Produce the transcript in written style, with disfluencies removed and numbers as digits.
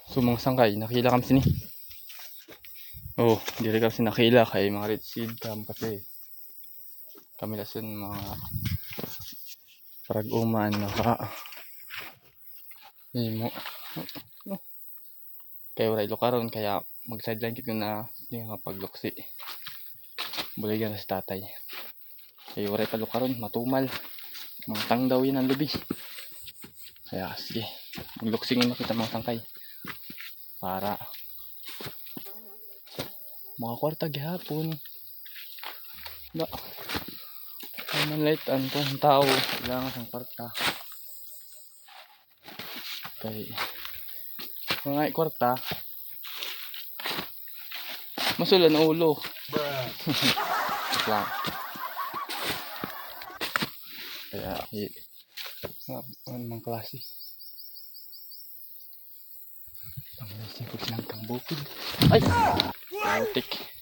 sumang sangkay nakila kami sini. Oh, diri kami nakila kay mga red seed kam kasi kami lason mga parag-uman naka mo kay wala ilo karon kaya mag sideline kit na di nga pagluksi. Buligan sa tatay. Kay wala pa karon matumal. Mga tang daw yun ang lubi. Kaya sige, magluksingin na kita mga tangkay para mga kwarta gihapon. Da. Ay light an tong tao kailangan ng kwarta. Kay mga kwarta masulan ang ulo. Lang. Kaya ano mang klase. Ang sikot lang kang bukid. Ay! Putik.